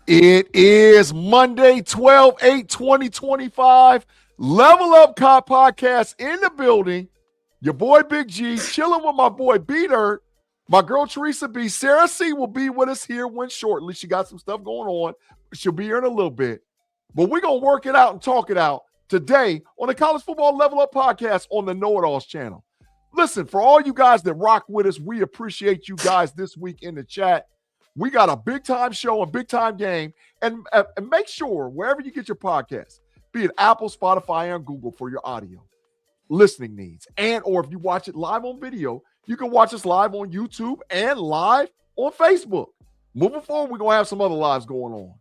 It is Monday, 12/8/2025. Level Up Cop Podcast in the building. Your boy Big G chilling with my boy B-Dirt. My girl Theresa-B. Sarah C will be with us here when shortly. She got some stuff going on. She'll be here in a little bit. But we're going to work it out and talk it out today on the College Football Level Up Podcast on the KnoItAllz channel. Listen, for all you guys that rock with us, we appreciate you guys this week in the chat. We got a big-time show and big-time game. And make sure, wherever you get your podcasts, be it Apple, Spotify, and Google for your audio listening needs. And or if you watch it live on video, you can watch us live on YouTube and live on Facebook. Moving forward, we're going to have some other lives going on.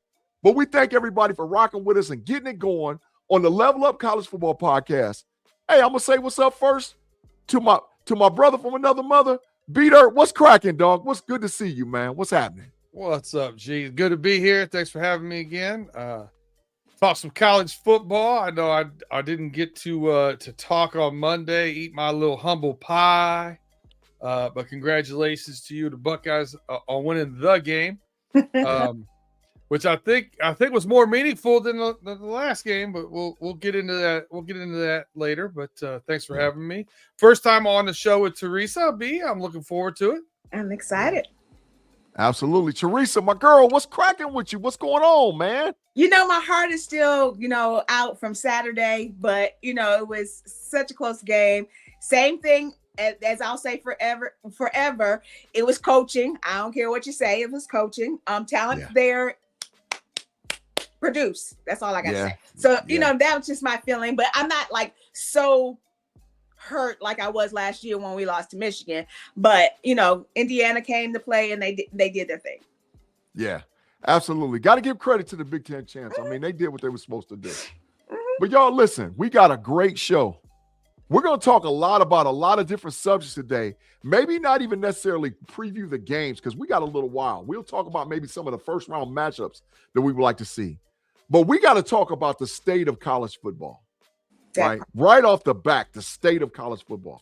But we thank everybody for rocking with us and getting it going on the Level Up College Football Podcast. Hey, I'm going to say what's up first to my brother from another mother. B-Dirt, what's cracking, dog? What's good to see you, man? What's happening? What's up, G? Good to be here. Thanks for having me again. Talk some college football. I know I didn't get to talk on Monday, eat my little humble pie. But congratulations to you, the Buckeyes, on winning the game. Which I think was more meaningful than the last game, but we'll get into that. We'll get into that later. But thanks for having me. First time on the show with Theresa-B. I'm looking forward to it. I'm excited. Absolutely. Theresa, my girl, what's cracking with you? What's going on, man? My heart is still, out from Saturday, but, it was such a close game. Same thing as I'll say forever. It was coaching. I don't care what you say. It was coaching. Talent there. Produce. That's all I got to say. So, that was just my feeling, but I'm not like so hurt like I was last year when we lost to Michigan. But, Indiana came to play and they did their thing. Yeah, absolutely. Got to give credit to the Big Ten champs. I mean, they did what they were supposed to do. But y'all, listen, we got a great show. We're going to talk a lot about a lot of different subjects today. Maybe not even necessarily preview the games because we got a little while. We'll talk about maybe some of the first round matchups that we would like to see. But we got to talk about the state of college football, right? Right off the back, the state of college football.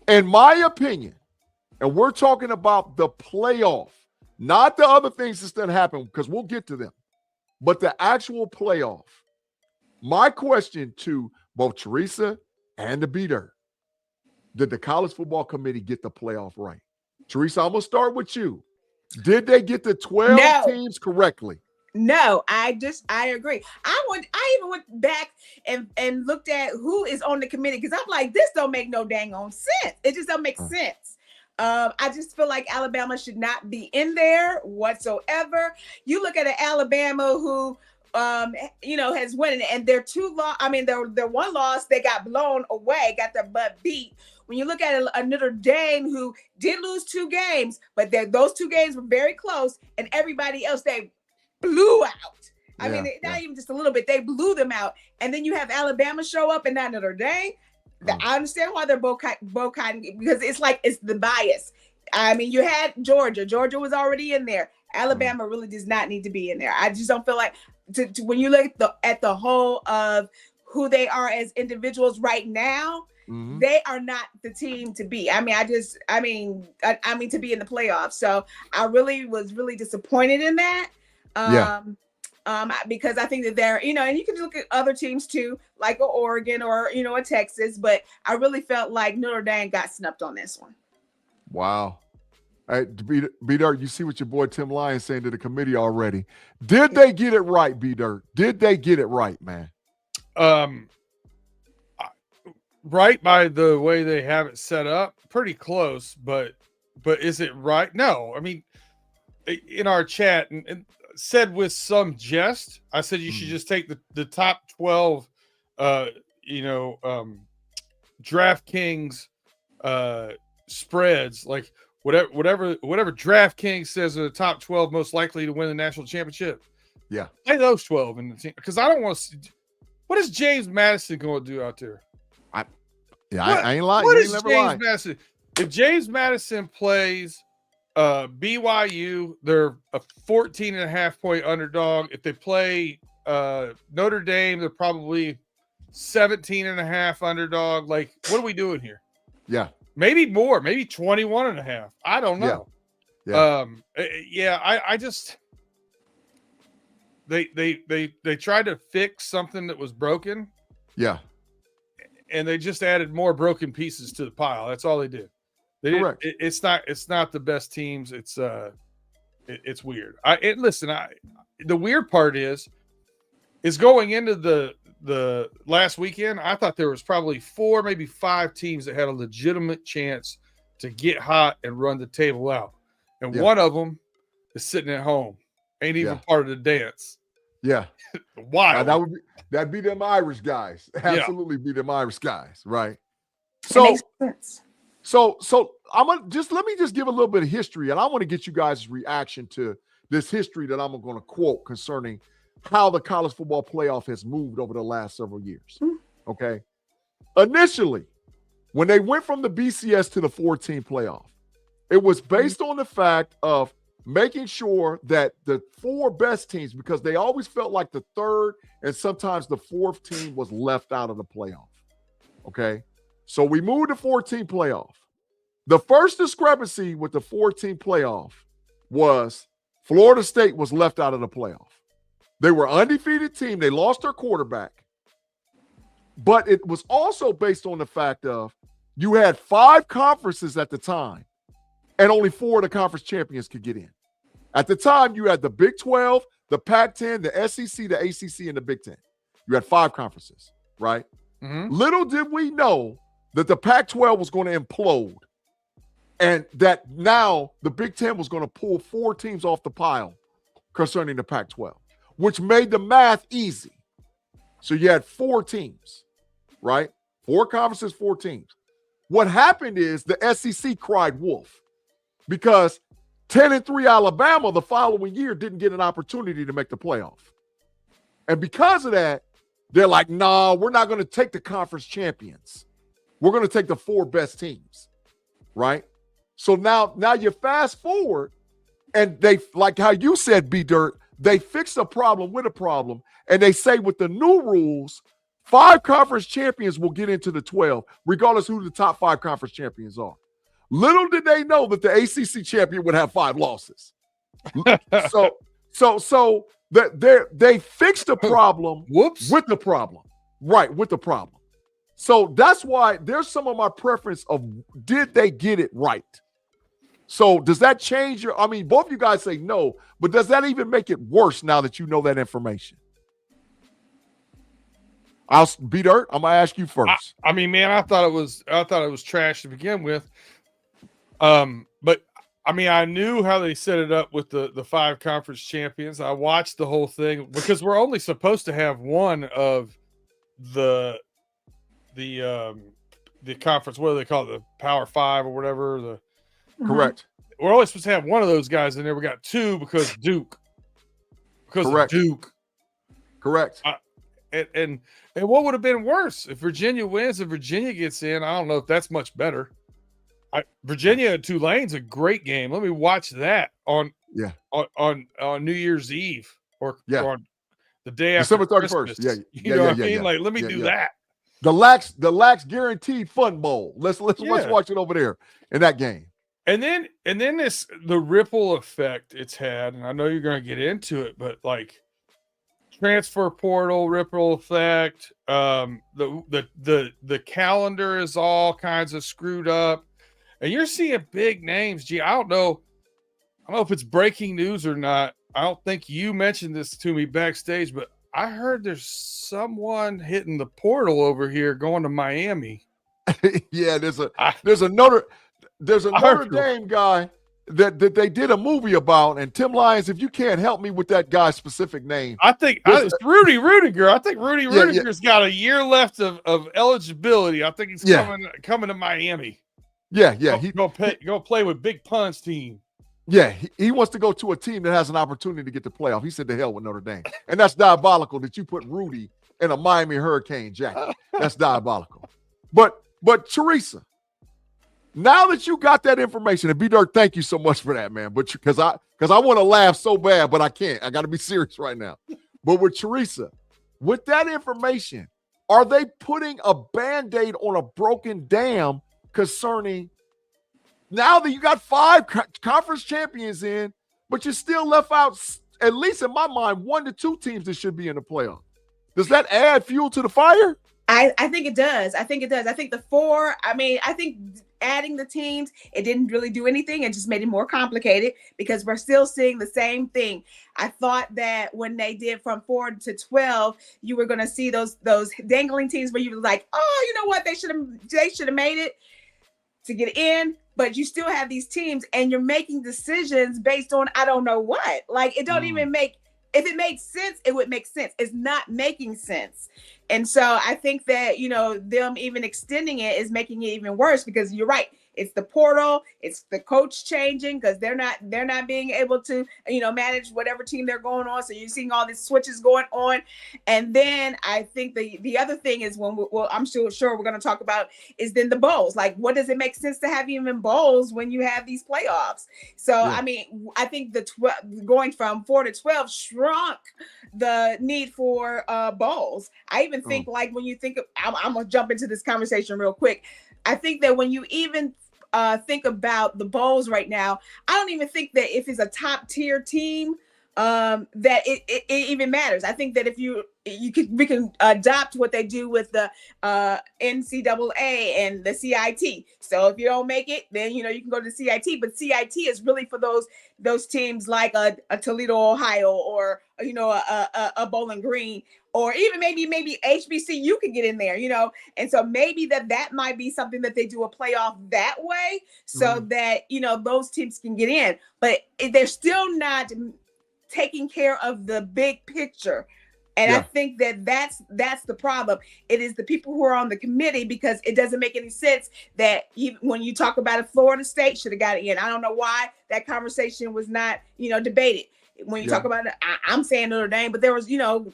In my opinion, and we're talking about the playoff, not the other things that's going to happen because we'll get to them, but the actual playoff. My question to both Theresa and the B-Dirt, did the College Football Committee get the playoff right? Theresa, I'm going to start with you. Did they get the 12 teams correctly? No, I agree. I even went back and looked at who is on the committee because I'm like, this don't make no dang on sense. It just don't make sense. I just feel like Alabama should not be in there whatsoever. You look at an Alabama who has won, and their their one loss, they got blown away, got their butt beat. When you look at a Notre Dame who did lose 2 games, but those 2 games were very close, and everybody else they blew out. Not even just a little bit. They blew them out. And then you have Alabama show up and not Notre Dame. I understand why they're boycotting because it's the bias. You had Georgia. Georgia was already in there. Alabama really does not need to be in there. I just don't feel like when you look at the whole of who they are as individuals right now, they are not the team to be. To be in the playoffs. So I was really disappointed in that. Because I think that they're, and you can look at other teams too, like Oregon or, a Texas, but I really felt like Notre Dame got snubbed on this one. Wow. Hey, B-Dirt, you see what your boy Tim Lyons saying to the committee already. Did they get it right, B-Dirt? Did they get it right, man? Right by the way they have it set up, pretty close, but is it right? No. In our chat, and said with some jest, I said you should just take the top 12 DraftKings spreads, like whatever DraftKings says are the top 12 most likely to win the national championship. Yeah. Play those 12 in the team because I don't want to what is James Madison going to do out there? I ain't lying. What is James Madison? If James Madison plays BYU, they're a 14.5-point underdog. If they play Notre Dame, they're probably 17.5 underdog. Like, what are we doing here? Yeah. Maybe more, maybe 21.5. I don't know. Yeah. I just they tried to fix something that was broken. Yeah. And they just added more broken pieces to the pile. That's all they did. Correct. It's not the best teams. It's weird. The weird part is going into the last weekend. I thought there was probably 4, maybe 5 teams that had a legitimate chance to get hot and run the table out, and one of them is sitting at home, ain't even part of the dance. Yeah, wild. That'd be them Irish guys. Absolutely, be them Irish guys, right? So I'm gonna let me give a little bit of history, and I want to get you guys' reaction to this history that I'm going to quote concerning how the college football playoff has moved over the last several years. Okay, initially, when they went from the BCS to the 14 playoff, it was based on the fact of making sure that the 4 best teams, because they always felt like the 3rd and sometimes the 4th team was left out of the playoff. Okay, so we moved to 14 playoff. The first discrepancy with the 14 playoff was Florida State was left out of the playoff. They were an undefeated team. They lost their quarterback. But it was also based on the fact of you had 5 conferences at the time, and only 4 of the conference champions could get in. At the time, you had the Big 12, the Pac-10, the SEC, the ACC, and the Big 10. You had 5 conferences, right? Mm-hmm. Little did we know that the Pac-12 was going to implode, and that now the Big 10 was going to pull 4 teams off the pile concerning the Pac-12, which made the math easy. So you had 4 teams, right? 4 conferences, 4 teams. What happened is the SEC cried wolf because 10-3 Alabama the following year didn't get an opportunity to make the playoff. And because of that, they're like, nah, we're not going to take the conference champions. We're going to take the 4 best teams, right? So now you fast forward, and they, like how you said, B-Dirt, they fixed a problem with a problem, and they say with the new rules, 5 conference champions will get into the 12, regardless who the top 5 conference champions are. Little did they know that the ACC champion would have 5 losses. So they fixed the problem with the problem. Right, with the problem. So that's why there's some of my preference of did they get it right? So does that change your, I mean, both of you guys say no, but does that even make it worse now that you know that information? I'll be dirt. I'm gonna ask you first. I mean, man, I thought it was trash to begin with. But I mean, I knew how they set it up with the 5 conference champions. I watched the whole thing because we're only supposed to have one of the conference. What do they call it? The Power 5 or whatever. Correct. We're only supposed to have one of those guys in there. We got 2 because Duke. Correct. Of Duke. Correct. And what would have been worse if Virginia wins and Virginia gets in? I don't know if that's much better. Virginia and Tulane's a great game. Let me watch that on New Year's Eve or on the day after December 31st. Christmas. You know what I mean? Like, let me do that. The Lax Guaranteed Fun Bowl. Let's watch it over there in that game. And then the ripple effect it's had, and I know you're going to get into it, but like transfer portal ripple effect, the calendar is all kinds of screwed up. And you're seeing big names. Gee, I don't know if it's breaking news or not. I don't think you mentioned this to me backstage, but I heard there's someone hitting the portal over here going to Miami. Yeah, there's a Notre Dame guy that they did a movie about. And Tim Lyons, if you can't help me with that guy's specific name, I think it's Rudy Rudiger. I think Rudy Rudiger's got a year left of eligibility. I think he's coming to Miami. Yeah. He go play with Big Pun's team. Yeah, he wants to go to a team that has an opportunity to get the playoff. He said to hell with Notre Dame. And that's diabolical that you put Rudy in a Miami Hurricane jacket. That's diabolical. But Theresa, now that you got that information, and B-Dirt, thank you so much for that, man. But because I want to laugh so bad, but I can't. I got to be serious right now. But with Theresa, with that information, are they putting a Band-Aid on a broken dam concerning now that you got 5 conference champions in, but you're still left out at least in my mind, 1 to 2 teams that should be in the playoff. Does that add fuel to the fire? I think it does. I think the 4, I think adding the teams, it didn't really do anything. It just made it more complicated because we're still seeing the same thing. I thought that when they did from 4 to 12, you were going to see those dangling teams where you were like, oh, you know what? They should have made it to get in. But you still have these teams and you're making decisions based on, I don't know what. Like, it don't even make, if it made sense, it would make sense. It's not making sense. And so I think that, them even extending it is making it even worse because you're right. It's the portal. It's the coach changing because they're not being able to, manage whatever team they're going on. So you're seeing all these switches going on. And then I think the other thing is I'm sure we're going to talk about is then the bowls. Like, what does it make sense to have even bowls when you have these playoffs? So, yeah. I think going from 4 to 12 shrunk the need for bowls. I even think like when you think of, I'm going to jump into this conversation real quick. I think that when you even think about the bowls right now, I don't even think that if it's a top tier team, that it even matters. I think that if we can adopt what they do with the NCAA and the CIT. So if you don't make it, then you can go to CIT. But CIT is really for those teams like a Toledo, Ohio, or a Bowling Green, or even maybe HBCU could get in there, and so maybe that might be something that they do a playoff that way, so that those teams can get in. But they're still not taking care of the big picture. And I think that's the problem. It is the people who are on the committee, because it doesn't make any sense that when you talk about it, Florida State should have got it in. I don't know why that conversation was not, debated. When you talk about it, I'm saying Notre Dame, but there was,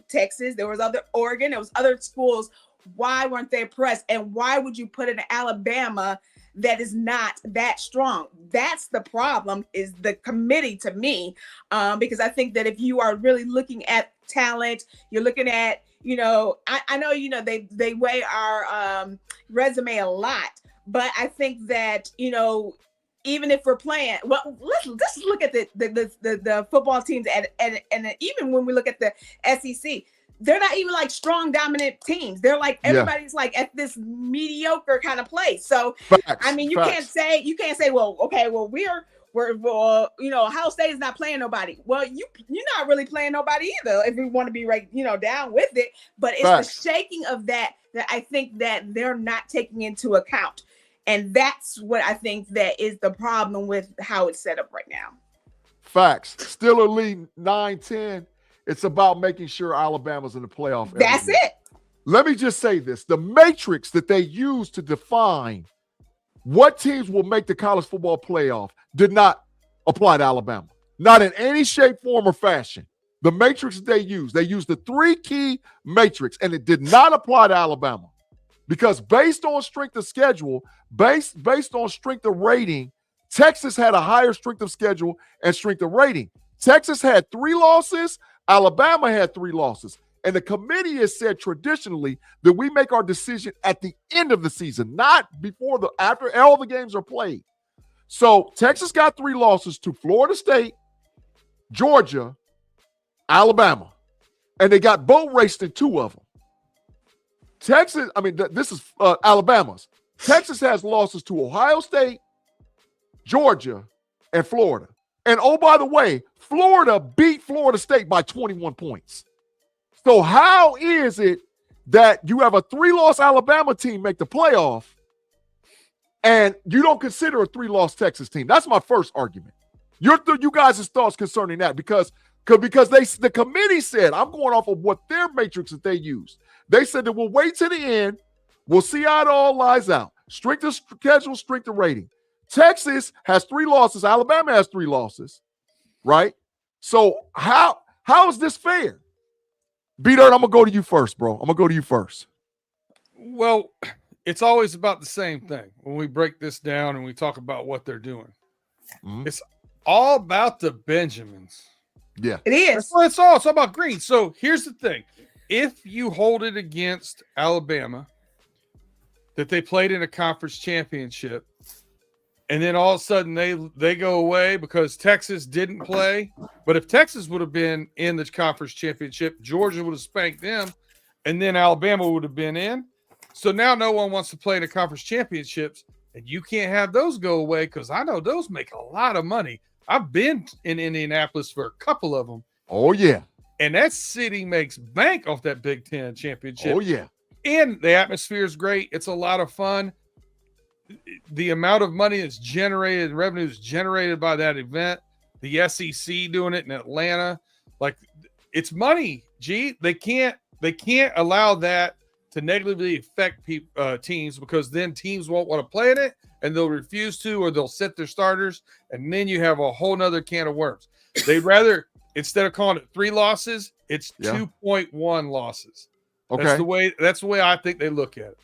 Texas, there was Oregon, there was other schools. Why weren't they pressed? And why would you put in Alabama that is not that strong? That's the problem, is the committee to me, because I think that if you are really looking at talent, you're looking at, I know, they weigh our resume a lot, but I think that, even if we're playing, well, let's look at the football teams and even when we look at the SEC, they're not even like strong, dominant teams. They're like, everybody's like at this mediocre kind of place. So, you can't say, well, okay, well, we're Ohio State is not playing nobody. Well, you're not really playing nobody either, if we want to be right, down with it. But it's the shaking of that I think that they're not taking into account. And that's what I think that is the problem with how it's set up right now. Facts. Still a lead 9-10. It's about making sure Alabama's in the playoff. That's it. Let me just say this. The matrix that they use to define what teams will make the college football playoff did not apply to Alabama. Not in any shape, form, or fashion. The matrix they used the 3 key matrix, and it did not apply to Alabama. Because based on strength of schedule, based on strength of rating, Texas had a higher strength of schedule and strength of rating. Texas had 3 losses. Alabama had 3 losses. And the committee has said traditionally that we make our decision at the end of the season, not after all the games are played. So Texas got 3 losses to Florida State, Georgia, Alabama. And they got boat raced in 2 of them. Texas, this is Alabama's. Texas has losses to Ohio State, Georgia, and Florida. And oh, by the way, Florida beat Florida State by 21 points. So how is it that you have a 3-loss Alabama team make the playoff and you don't consider a 3-loss Texas team? That's my first argument. You guys' thoughts concerning that, because the committee said, I'm going off of what their matrix that they used. They said that we'll wait to the end. We'll see how it all lies out. Strength of schedule, strength of rating. Texas has 3 losses. Alabama has 3 losses, right? So how is this fair? B-Dirt, I'm going to go to you first, bro. I'm going to go to you first. Well, it's always about the same thing when we break this down and we talk about what they're doing. It's all about the Benjamins. Yeah. It is. That's what it's all. It's all about green. So here's the thing. If you hold it against Alabama that they played in a conference championship and then all of a sudden they go away because Texas didn't play. But if Texas would have been in the conference championship, Georgia would have spanked them, and then Alabama would have been in. So now no one wants to play in the conference championships, and you can't have those go away because I know those make a lot of money. I've been in Indianapolis for a couple of them. Oh, yeah. And that city makes bank off that Big Ten championship. Oh, yeah. And the atmosphere is great. It's a lot of fun. The amount of money that's generated, revenue is generated by that event. The SEC doing it in Atlanta, like it's money. G, they can't allow that to negatively affect teams, because then teams won't want to play in it and they'll refuse to, or they'll set their starters, and then you have a whole nother can of worms. They'd rather, instead of calling it 3 losses, it's 2.1 losses. Okay, that's the way I think they look at it.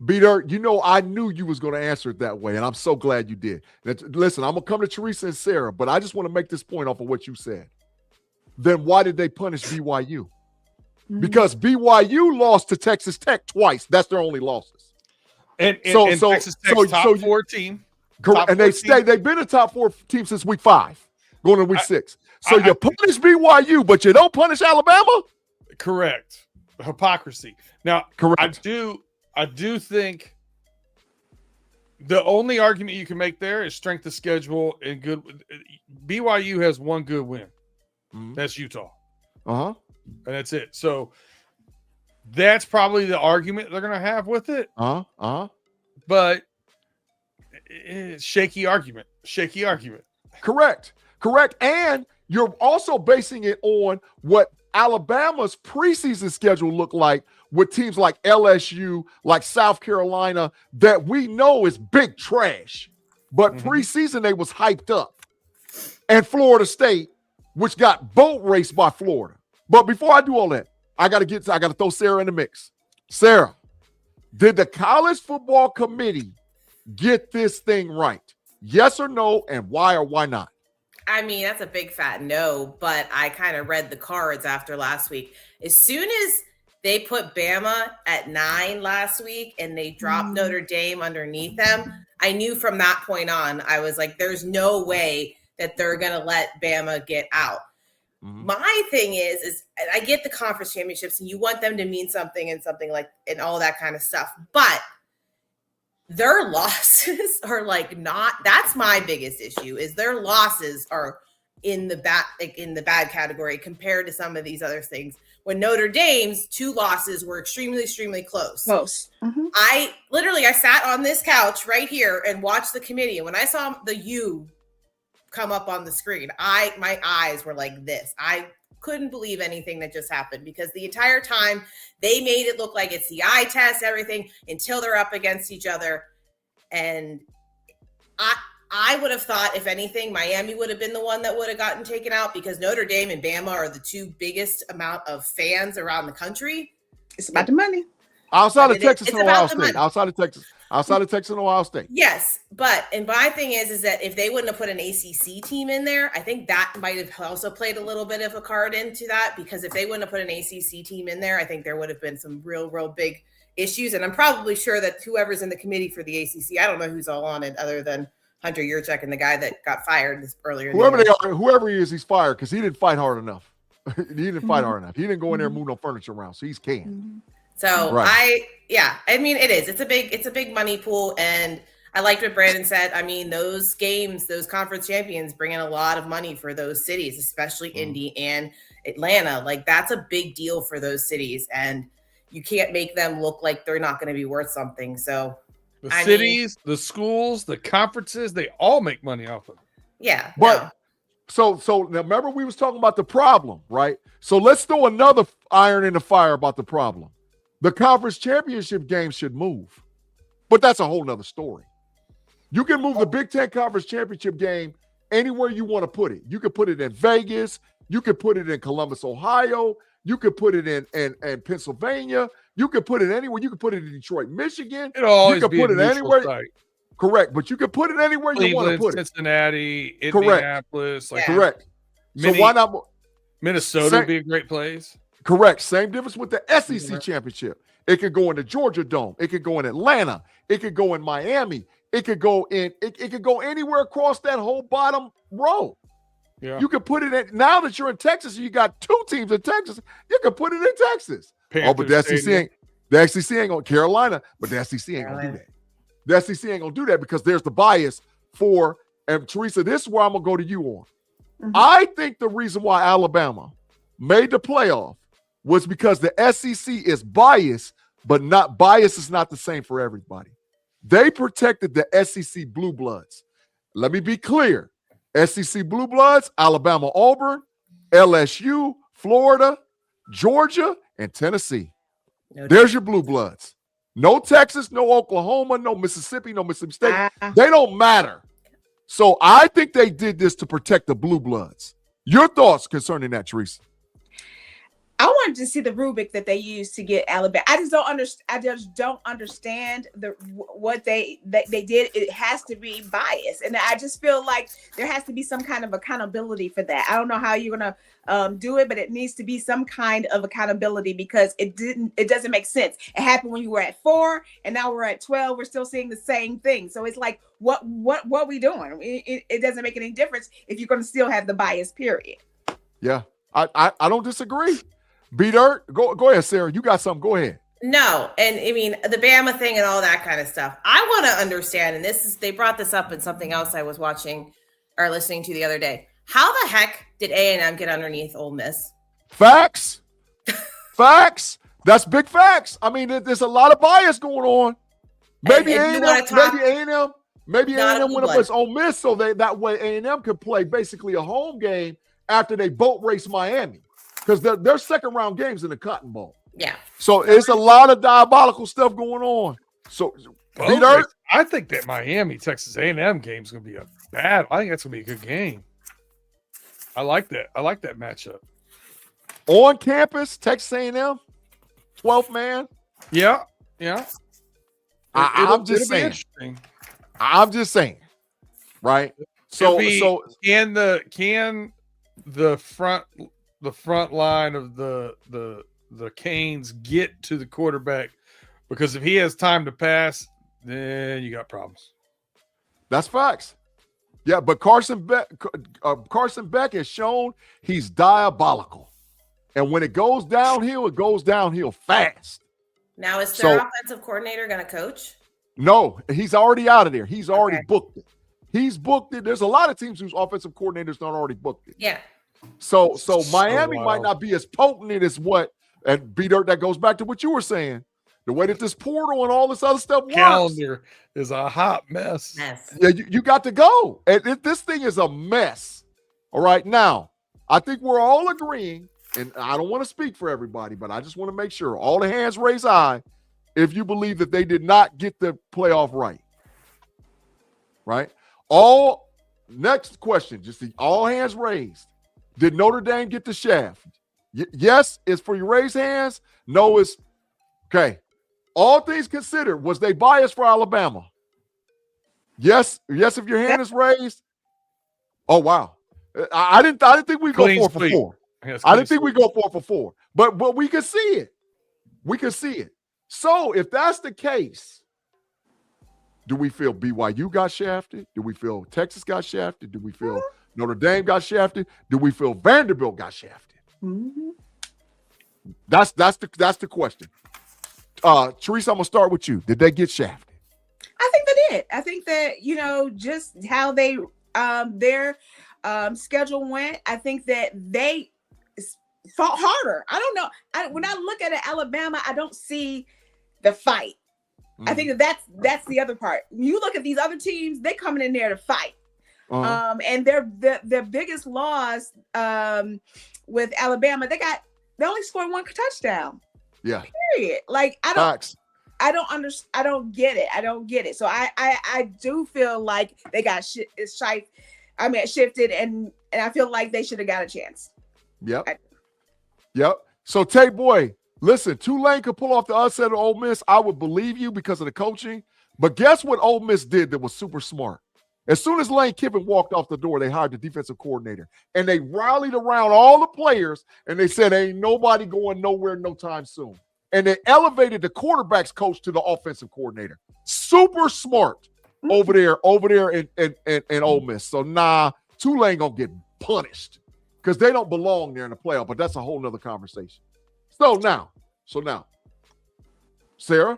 Beater, I knew you was going to answer it that way, and I'm so glad you did. Listen, I'm going to come to Theresa and Sarah, but I just want to make this point off of what you said. Then why did they punish BYU? Because BYU lost to Texas Tech twice. That's their only losses. And Texas Tech's top 4 team. Correct. And they've been a top 4 team since week 5, going to week 6. So you punish BYU, but you don't punish Alabama? Correct. Hypocrisy. Now, correct. I do think the only argument you can make there is strength of schedule and good. BYU has one good win. That's Utah. Uh-huh. And that's it. So that's probably the argument they're going to have with it. But it's shaky argument. Correct. And you're also basing it on what Alabama's preseason schedule looked like with teams like LSU, like South Carolina, that we know is big trash. But preseason, they was hyped up. And Florida State, which got boat raced by Florida. But before I do all that, I got to throw Sarah in the mix. Sarah, did the college football committee get this thing right? Yes or no, and why or why not? I mean, that's a big fat no, but I kind of read the cards after last week. As soon as they put Bama at 9 last week and they dropped Notre Dame underneath them, I knew from that point on, I was like, there's no way that they're going to let Bama get out. My thing is I get the conference championships and you want them to mean something and all that kind of stuff, but their losses are like not, that's my biggest issue, is their losses are in the bad category compared to some of these other things. When Notre Dame's 2 losses were extremely, extremely close. I sat on this couch right here and watched the committee. And when I saw the U come up on the screen, my eyes were like this. I couldn't believe anything that just happened, because the entire time they made it look like it's the eye test, everything, until they're up against each other. And I would have thought, if anything, Miami would have been the one that would have gotten taken out, because Notre Dame and Bama are the 2 biggest amount of fans around the country. It's about the money. Outside of Texas and Ohio State. Outside of Texas and Ohio State. Yes, and my thing is that if they wouldn't have put an ACC team in there, I think that might have also played a little bit of a card into that, because if they wouldn't have put an ACC team in there, I think there would have been some real big issues. And I'm probably sure that whoever's in the committee for the ACC, I don't know who's all on it other than Hunter Yurchek and the guy that got fired earlier. Whoever he is, he's fired because he didn't fight hard enough. He didn't fight hard enough. He didn't go in there and move no furniture around, so he's canned. So right. I mean, it is. It's a big money pool, and I liked what Brandon said. I mean, those games, those conference champions, bring in a lot of money for those cities, especially Indy and Atlanta. Like, that's a big deal for those cities, and you can't make them look like they're not going to be worth something. So the cities, the schools, the conferences, they all make money off of it. Yeah. But so now remember we was talking about the problem, right? So let's throw another iron in the fire about the problem. The conference championship game should move, but that's a whole nother story. You can move the Big Ten Conference Championship game anywhere you want to put it. You could put it in Vegas. You could put it in Columbus, Ohio. You could put it in Pennsylvania. You could put it anywhere. You could put it in Detroit, Michigan. It'll always you could be put a it neutral anywhere. site. Correct, but you could put it anywhere you want to put it. Cincinnati, Indianapolis. Like, correct. So why not? Minnesota would be a great place. Correct. Same difference with the SEC championship. It could go in the Georgia Dome. It could go in Atlanta. It could go in Miami. It could go in. It could go anywhere across that whole bottom row. Yeah. You could put it in. Now that you're in Texas, you got 2 teams in Texas. You could put it in Texas. But the SEC ain't going to Carolina, but the SEC ain't going to do that. The SEC ain't going to do that because there's the bias for, and Teresa, this is where I'm going to go to you on. Mm-hmm. I think the reason why Alabama made the playoff was because the SEC is biased, but not bias is not the same for everybody. They protected the SEC Blue Bloods. Let me be clear. SEC Blue Bloods, Alabama, Auburn, LSU, Florida, Georgia, and Tennessee. There's your Blue Bloods. No Texas, no Oklahoma, no Mississippi, no Mississippi State. They don't matter. So I think they did this to protect the Blue Bloods. Your thoughts concerning that, Theresa? I wanted to see the rubric that they used to get Alabama. I just don't understand what they did. It has to be biased, and I just feel like there has to be some kind of accountability for that. I don't know how you're gonna do it, but it needs to be some kind of accountability because it doesn't make sense. It happened when you were at 4, and now we're at 12. We're still seeing the same thing. So it's like, what we doing? It doesn't make any difference if you're going to still have the bias. Period. Yeah, I don't disagree. B-Dirt, go ahead, Sarah. You got something. Go ahead. No, and I mean the Bama thing and all that kind of stuff. I want to understand, and they brought this up in something else I was watching or listening to the other day. How the heck did A&M get underneath Ole Miss? Facts. Facts. That's big facts. I mean, there's a lot of bias going on. Maybe A&M went up against Ole Miss so that way A&M could play basically a home game after they boat race Miami. Because they're second round games in the Cotton Bowl. Yeah. So it's a lot of diabolical stuff going on. So I think that Miami Texas A&M game is going to be a battle. I think that's going to be a good game. I like that. I like that matchup. On campus, Texas A&M, 12th man. Yeah. I'm just saying. I'm just saying. Right. So can the front line of the Canes get to the quarterback? Because if he has time to pass, then you got problems. That's facts. Yeah, but Carson Beck has shown he's diabolical. And when it goes downhill fast. Now, is their offensive coordinator going to coach? No, he's already out of there. He's already booked it. He's booked it. There's a lot of teams whose offensive coordinators not already booked it. Yeah. So Miami might not be as potent as what, and B-Dirt, that goes back to what you were saying. The way that this portal and all this other stuff works. Calendar is a hot mess. Yeah, you got to go. And this thing is a mess. All right. Now, I think we're all agreeing, and I don't want to speak for everybody, but I just want to make sure all the hands raise high if you believe that they did not get the playoff right. Right? Next question, just all hands raised. Did Notre Dame get the shaft? Yes, it's for your raised hands. No, it's okay. All things considered, was they biased for Alabama? Yes, if your hand is raised. Oh wow, I didn't think we'd go 4 for 4. I didn't think we'd go 4 for 4, but we could see it. We could see it. So if that's the case, do we feel BYU got shafted? Do we feel Texas got shafted? Do we feel Notre Dame got shafted? Do we feel Vanderbilt got shafted? Mm-hmm. That's the question. Theresa, I'm gonna start with you. Did they get shafted? I think they did. I think that just how they their schedule went. I think that they fought harder. I don't know. When I look at Alabama, I don't see the fight. I think that's the other part. You look at these other teams; they coming in there to fight. And their biggest loss with Alabama, they only scored 1 touchdown. Yeah. Period. Like I don't understand. I don't get it. So I do feel like they got shifted, and I feel like they should have got a chance. Yep. So Tate boy, listen, Tulane could pull off the upset of Ole Miss. I would believe you because of the coaching. But guess what Ole Miss did that was super smart? As soon as Lane Kiffin walked off the door, they hired the defensive coordinator. And they rallied around all the players, and they said, ain't nobody going nowhere no time soon. And they elevated the quarterback's coach to the offensive coordinator. Super smart. over there in Ole Miss. So Tulane gonna get punished because they don't belong there in the playoff. But that's a whole nother conversation. So now, Sarah,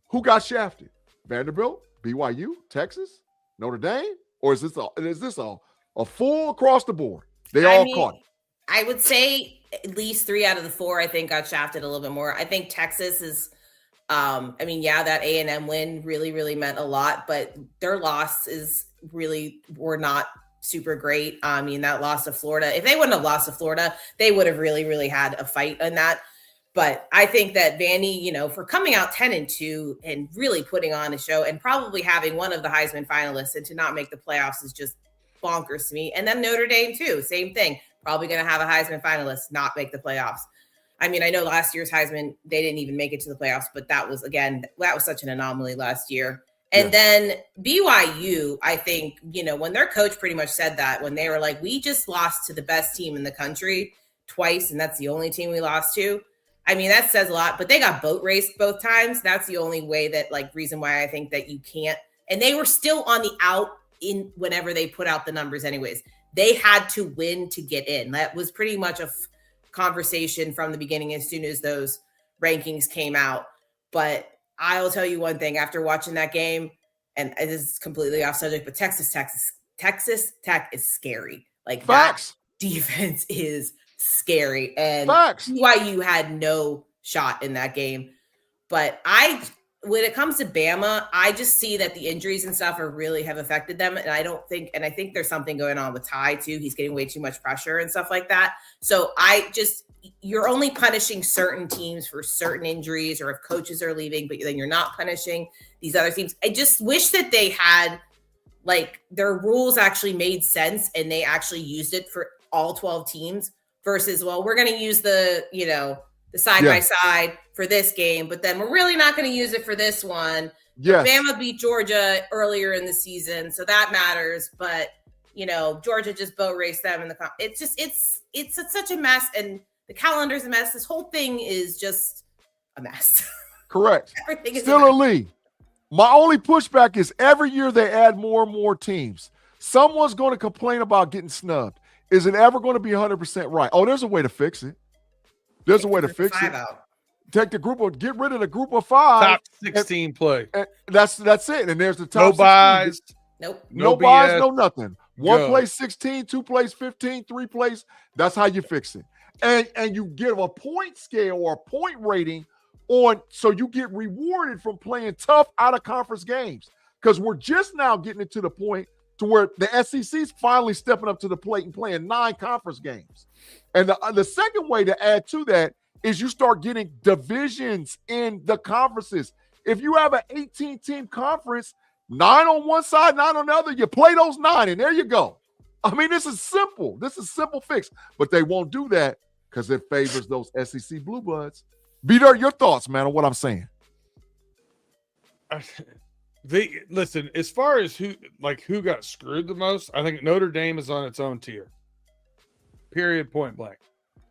who got shafted? Vanderbilt, BYU, Texas, Notre Dame, or is this a full across the board? They all caught it. I would say at least 3 out of the 4, I think, got shafted a little bit more. I think Texas is, that A&M win really, really meant a lot, but their losses really were not super great. I mean, that loss to Florida, if they wouldn't have lost to Florida, they would have really, really had a fight in that. But I think that Vandy, for coming out 10-2 and really putting on a show and probably having one of the Heisman finalists and to not make the playoffs is just bonkers to me. And then Notre Dame too, same thing. Probably going to have a Heisman finalist not make the playoffs. I mean, I know last year's Heisman, they didn't even make it to the playoffs, but that was such an anomaly last year. And then BYU, I think, when their coach pretty much said that, when they were like, we just lost to the best team in the country twice, and that's the only team we lost to. I mean, that says a lot, but they got boat raced both times. That's the only way reason why I think that you can't. And they were still on the out in whenever they put out the numbers anyways. They had to win to get in. That was pretty much a conversation from the beginning as soon as those rankings came out. But I will tell you one thing after watching that game, and this is completely off subject, but Texas Tech is scary. Facts. That defense is scary. And Facts. BYU had no shot in that game. But when it comes to Bama, I just see that the injuries and stuff really have affected them. And I think there's something going on with Ty too. He's getting way too much pressure and stuff like that. So you're only punishing certain teams for certain injuries or if coaches are leaving, but then you're not punishing these other teams. I just wish that they had their rules actually made sense and they actually used it for all 12 teams versus, well, we're going to use the side by side for this game, but then we're really not going to use it for this one. Yes. Bama beat Georgia earlier in the season, so that matters. But Georgia just boat raced them in the. It's such a mess, and the calendar's a mess. This whole thing is just a mess. Correct. Everything is Still a Lee. My only pushback is every year they add more and more teams. Someone's going to complain about getting snubbed. Is it ever going to be 100% right? Oh, there's a way to fix it. There's a way to fix it. Take get rid of the group of 5. Top 16 play. And that's it. And there's the top 16. Buys. Nope. No buys, no nothing. 1 plays 16, 2 plays 15, 3 plays. That's how you fix it. And you give a point scale or a point rating so you get rewarded from playing tough out of conference games. Because we're just now getting it to the point to where the SEC's finally stepping up to the plate and playing 9 conference games. And the second way to add to that is you start getting divisions in the conferences. If you have an 18-team conference, 9 on one side, 9 on the other, you play those 9, and there you go. I mean, this is simple. This is simple fix. But they won't do that because it favors those SEC Blue Bloods. Beater, your thoughts, man, on what I'm saying. Listen, as far as who got screwed the most, I think Notre Dame is on its own tier. Period, point blank.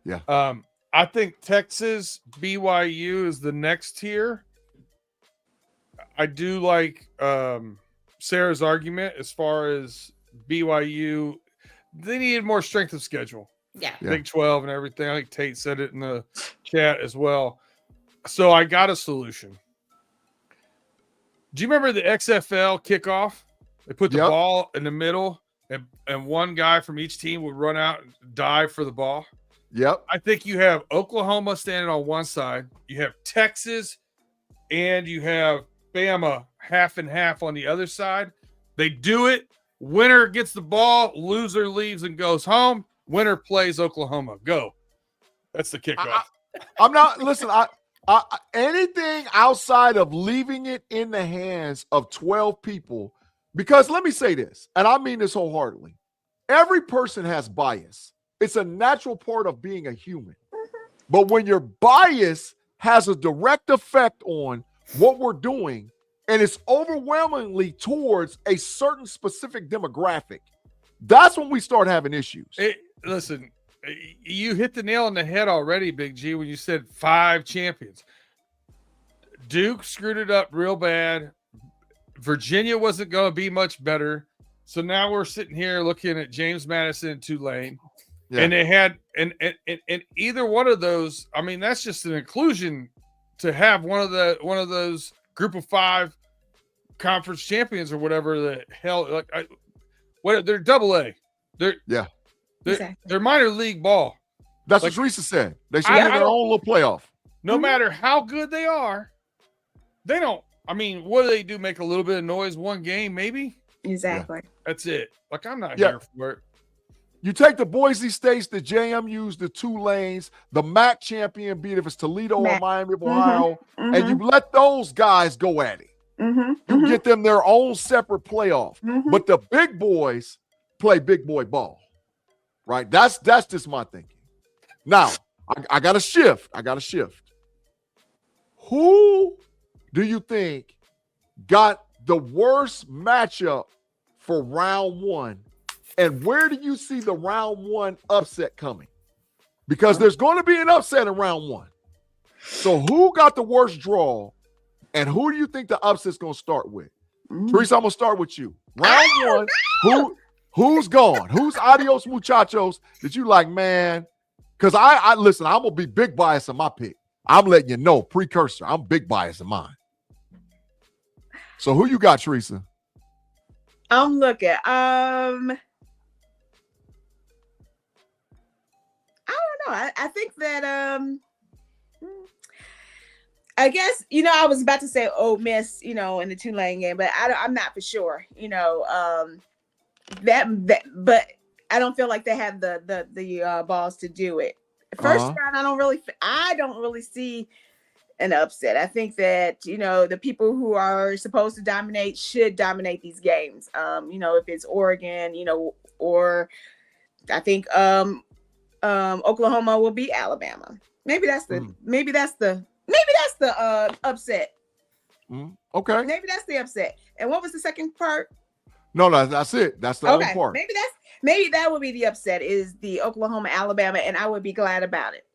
Yeah. I think Texas, BYU is the next tier. I do like Sarah's argument as far as BYU. They needed more strength of schedule. Yeah. Big 12 and everything. I think Tate said it in the chat as well. So I got a solution. Do you remember the XFL kickoff? They put the ball in the middle and one guy from each team would run out and dive for the ball. Yep. I think you have Oklahoma standing on one side. You have Texas and you have Bama half and half on the other side. They do it. Winner gets the ball. Loser leaves and goes home. Winner plays Oklahoma. Go. That's the kickoff. I'm not – listen, anything outside of leaving it in the hands of 12 people, because let me say this, and I mean this wholeheartedly. Every person has bias. It's a natural part of being a human. But when your bias has a direct effect on what we're doing, and it's overwhelmingly towards a certain specific demographic, that's when we start having issues. Listen, you hit the nail on the head already, Big G, when you said 5 champions. Duke screwed it up real bad. Virginia wasn't going to be much better. So now we're sitting here looking at James Madison and Tulane. Yeah. And they had and either one of those, I mean, that's just an inclusion to have one of those group of 5 conference champions or whatever the hell, they're double A. They're minor league ball. That's what Theresa said. They should have their own little playoff. No matter how good they are, they don't. I mean, what do? Make a little bit of noise one game, maybe? Exactly. Yeah. That's it. Like, I'm not here for it. You take the Boise States, the JMUs, the Tulanes, the MAC champion beat if it's Toledo or Miami of Ohio, and you let those guys go at it. You get them their own separate playoff. But the big boys play big boy ball. Right? That's just my thinking. Now, I got to shift. Who do you think got the worst matchup for round 1? And where do you see the round 1 upset coming? Because there's going to be an upset in round 1. So who got the worst draw? And who do you think the upset's going to start with? Theresa, I'm going to start with you. Round 1, who's gone? Who's adios muchachos that you like, man? Because I listen, I'm going to be big bias in my pick. I'm letting you know, precursor. I'm big bias in mine. So who you got, Theresa? I'm looking. I think that I guess I was about to say Ole Miss, in the Tulane game, but I'm not for sure. But I don't feel like they have the balls to do it. First round, I don't really see an upset. I think that the people who are supposed to dominate should dominate these games. If it's Oregon, or I think Oklahoma will beat Alabama. Maybe that's the upset. Okay. Maybe that's the upset. And what was the second part? No, that's it. That's the only part. Maybe that would be the upset is the Oklahoma Alabama, and I would be glad about it.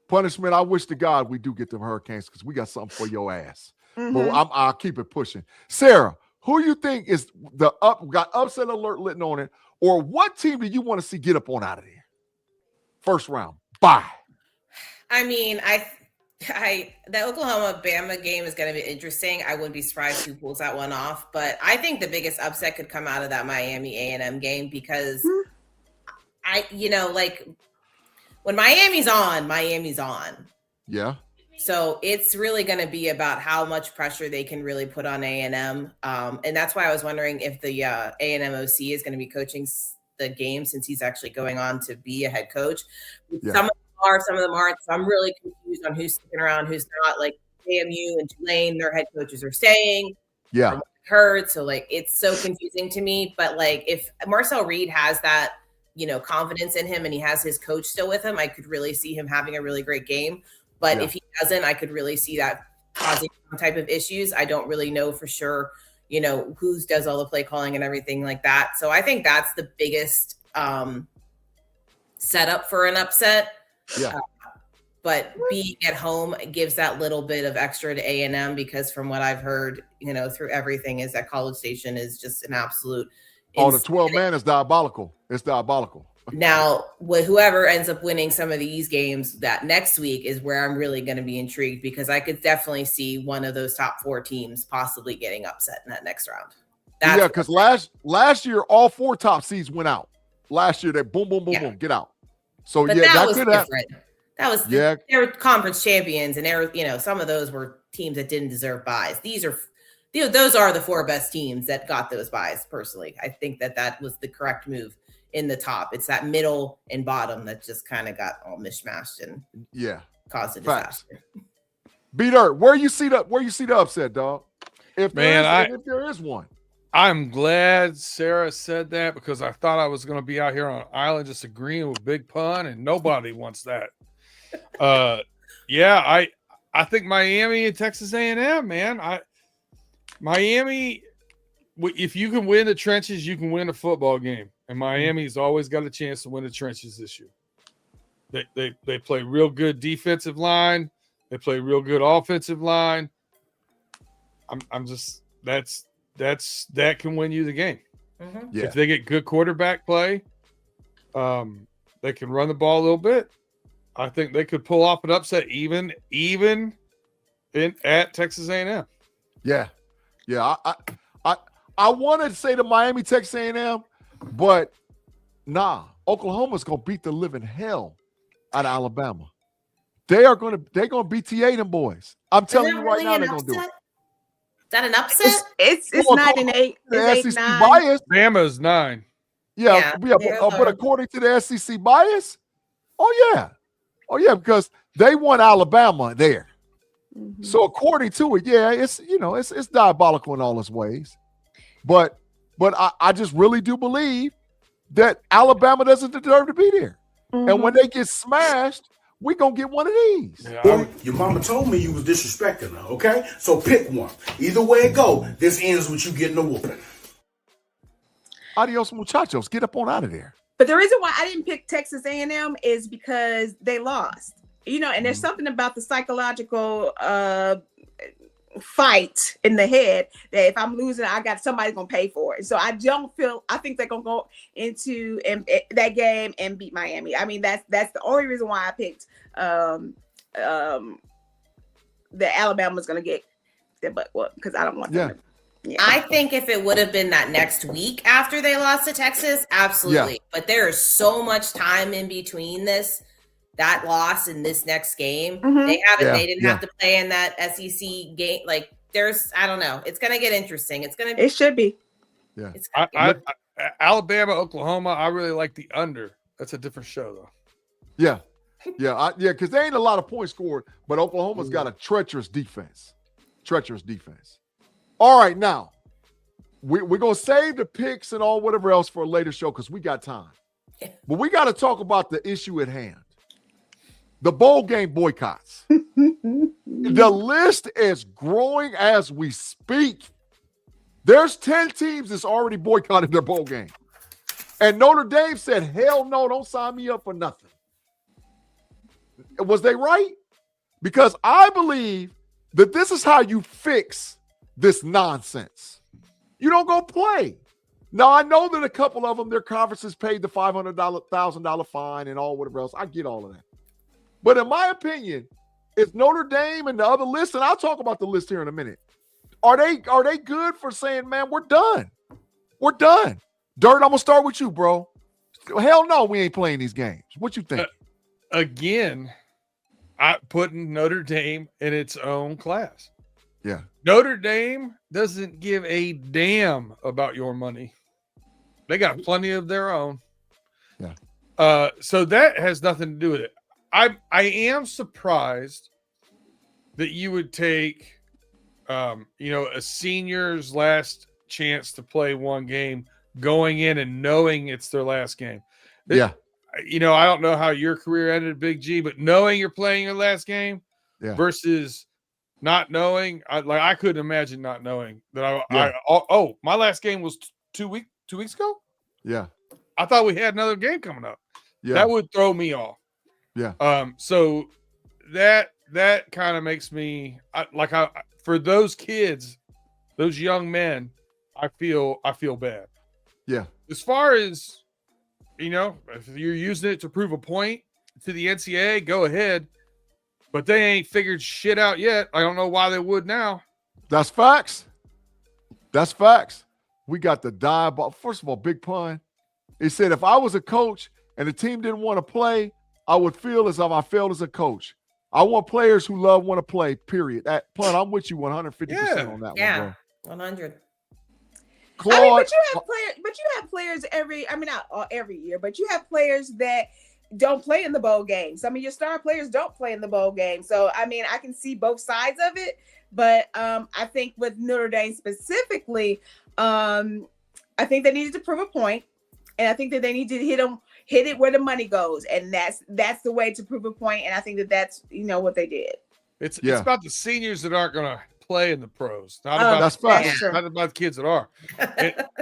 Punishment. I wish to God we do get them Hurricanes because we got something for your ass. But I'll keep it pushing. Sarah, who you think is got upset alert written on it, or what team do you want to see get up on out of there? First round. Bye. I mean, the Oklahoma-Bama game is going to be interesting. I wouldn't be surprised who pulls that one off. But I think the biggest upset could come out of that Miami A&M game because when Miami's on. Yeah. So it's really going to be about how much pressure they can really put on A&M. And that's why I was wondering if the A&M OC is going to be coaching the game since he's actually going on to be a head coach. Yeah. Some of them are, some of them aren't. So I'm really confused on who's sticking around, who's not. Like JMU and Tulane, their head coaches are staying. Yeah. Heard. So it's so confusing to me. But if Marcel Reed has that, confidence in him and he has his coach still with him, I could really see him having a really great game. But if he doesn't, I could really see that causing some type of issues. I don't really know for sure, who does all the play calling and everything like that. So I think that's the biggest setup for an upset. Yeah. But being at home gives that little bit of extra to A&M because from what I've heard, through everything is that College Station is just an absolute. The 12 man is diabolical. It's diabolical. Now, whoever ends up winning some of these games that next week is where I'm really going to be intrigued because I could definitely see one of those top 4 teams possibly getting upset in that next round. Because last year, all 4 top seeds went out. Last year, they boom, boom, boom, boom, get out. So, but that was different. That was they were conference champions, and some of those were teams that didn't deserve buys. These are, those are the 4 best teams that got those buys. Personally, I think that was the correct move. In the top, it's that middle and bottom that just kind of got all mishmashed and caused a disaster. B-Dirt, where you see the upset, dog? If there is one, I'm glad Sarah said that because I thought I was going to be out here on an island just agreeing with Big Pun, and nobody wants that. I think Miami and Texas A&M, man. Miami, if you can win the trenches, you can win a football game. And Miami's always got a chance to win the trenches this year. They play real good defensive line. They play real good offensive line. that can win you the game. Mhm. Yeah. If they get good quarterback play, they can run the ball a little bit. I think they could pull off an upset even at Texas A&M. Yeah. I wanted to say to Miami, Texas A&M, but nah, Oklahoma's gonna beat the living hell out of Alabama. They're gonna BTA them boys. I'm telling you right now, they're gonna do it. Is that an upset? It's Well, 9 and 8. The It's 8, SEC 9. bias, Bama's 9. yeah, they're but lower. according to the SEC bias, oh yeah, because they won Alabama there. Mhm. So according to it, yeah, it's diabolical in all its ways. But I just really do believe that Alabama doesn't deserve to be there. And when they get smashed, we gonna get one of these. Yeah, Boy, your mama told me you was disrespecting her, okay? So pick one. Either way it go, this ends with you getting a whooping. Adios, muchachos. Get up on out of there. But the reason why I didn't pick Texas A&M is because they lost. And there's something about the psychological fight in the head that if I'm losing, I got somebody's gonna pay for it. So I think they're gonna go into that game and beat Miami. I mean, that's the only reason why I picked that Alabama's gonna get their butt whooped, because I don't want them. Yeah. I think if it would have been that next week after they lost to Texas, absolutely. Yeah. But there is so much time in between that loss and this next game. Mhm. They didn't have to play in that SEC game. Like I don't know. It's going to get interesting. It should be. Yeah. Alabama, Oklahoma, I really like the under. That's a different show, though. Yeah. Because there ain't a lot of points scored, but Oklahoma's got a treacherous defense. All right, now we're gonna save the picks and all whatever else for a later show because we got time. But we got to talk about the issue at hand. The bowl game boycotts. The list is growing as we speak. There's 10 teams that's already boycotted their bowl game. And Notre Dame said, hell no, don't sign me up for nothing. Was they right? Because I believe that this is how you fix this nonsense. You don't go play. Now, I know that a couple of them, their conferences paid the $500,000 fine and all whatever else. I get all of that. But in my opinion, it's Notre Dame and the other list, and I'll talk about the list here in a minute. Are they good for saying, man, we're done? We're done. Dirt, I'm going to start with you, bro. Hell no, we ain't playing these games. What you think? Again, I putting Notre Dame in its own class. Yeah. Notre Dame doesn't give a damn about your money. They got plenty of their own. Yeah. So that has nothing to do with it. I am surprised that you would take, a senior's last chance to play one game going in and knowing it's their last game. Yeah. I don't know how your career ended, Big G, but knowing you're playing your last game versus not knowing, I couldn't imagine not knowing that my last game was 2 weeks ago. Yeah. I thought we had another game coming up. Yeah. That would throw me off. Yeah. So that kind of makes me for those kids, those young men, I feel bad. Yeah. As far as, if you're using it to prove a point to the NCAA, go ahead. But they ain't figured shit out yet. I don't know why they would now. That's facts. We got the diaball. First of all, big pun. He said, if I was a coach and the team didn't want to play, I would feel as if I failed as a coach. I want players who want to play, period. That pun, I'm with you 150% on that one, bro. 100. Claude, but you have players not every year, but you have players that don't play in the bowl games. I mean, your star players don't play in the bowl game. So, I mean, I can see both sides of it, but I think with Notre Dame specifically, I think they needed to prove a point, and I think that they need to hit it where the money goes, and that's the way to prove a point. And I think that's what they did. It's about the seniors that aren't going to play in the pros, not that's not about the kids that are,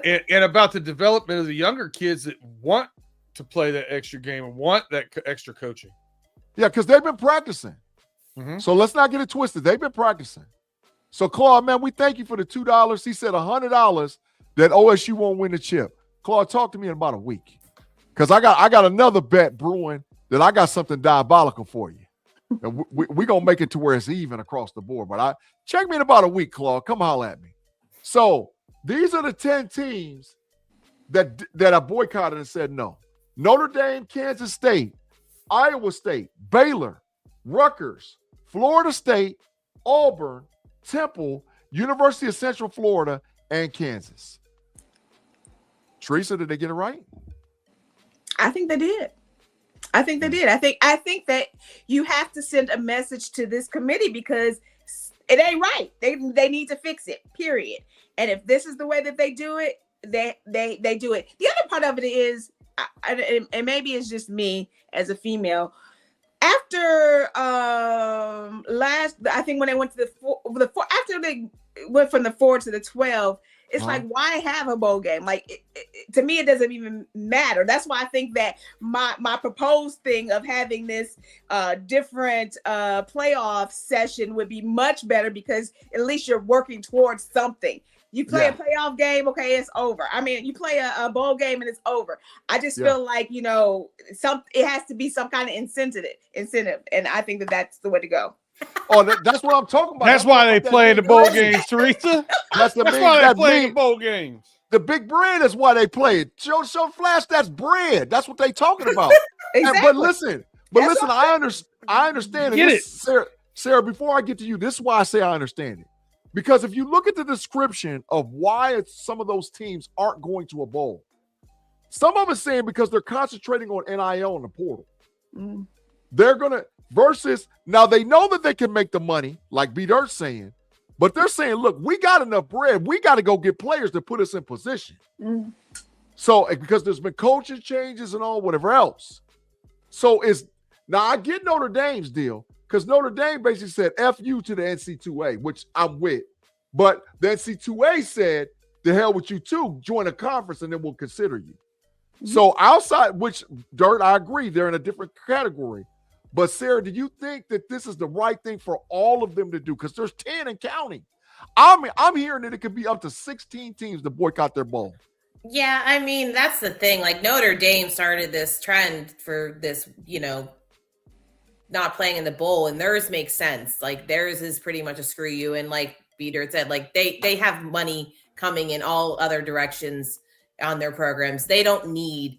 and about the development of the younger kids that want to play that extra game and want that extra coaching. Yeah, because they've been practicing. Mm-hmm. So let's not get it twisted. They've been practicing. So, Claude, man, we thank you for the $2. He said $100 that OSU won't win the chip. Claude, talk to me in about a week. Because I got another bet brewing that I got something diabolical for you. And we going to make it to where it's even across the board. But check me in about a week, Claude. Come holler at me. So these are the 10 teams that I boycotted and said no. Notre Dame, Kansas State, Iowa State, Baylor, Rutgers, Florida State, Auburn, Temple, University of Central Florida, and Kansas. Teresa, did they get it right? I think they did. I think that you have to send a message to this committee because it ain't right. They need to fix it, period. And if this is the way that they do it, they do it. The other part of it is, and maybe it's just me as a female, after I think when they went to after they went from the 4 to the 12, it's like, why have a bowl game? Like, to me, it doesn't even matter. That's why I think that my proposed thing of having this different playoff session would be much better because at least you're working towards something. You play a playoff game, okay, it's over. I mean, you play a bowl game and it's over. I just feel like, it has to be some kind of incentive. And I think that that's the way to go. Oh, that's what I'm talking about. That's why they play the bowl games, Teresa. That's why they play the bowl games. The big bread is why they play it. Show Flash, that's bread. That's what they talking about. Exactly. But listen, I understand. Get it. Sarah, before I get to you, this is why I say I understand it. Because if you look at the description of why some of those teams aren't going to a bowl, some of us saying because they're concentrating on NIL and the portal. Mm. They're going to, versus, now they know that they can make the money, like B Dirt's saying, but they're saying, look, we got enough bread. We got to go get players to put us in position. Mm. So, because there's been coaching changes and all, whatever else. So, now I get Notre Dame's deal, because Notre Dame basically said F you to the NC2A, which I'm with. But the NC2A said, the hell with you too, join a conference and then we'll consider you. Mm-hmm. So outside, which, Dirt, I agree, they're in a different category. But Sarah, do you think that this is the right thing for all of them to do? Because there's 10 and counting. I'm hearing that it could be up to 16 teams to boycott their bowl. Yeah, I mean, that's the thing. Like, Notre Dame started this trend for this, not playing in the bowl, and theirs makes sense. Like, theirs is pretty much a screw you. And like Peter said, like they have money coming in all other directions on their programs. They don't need,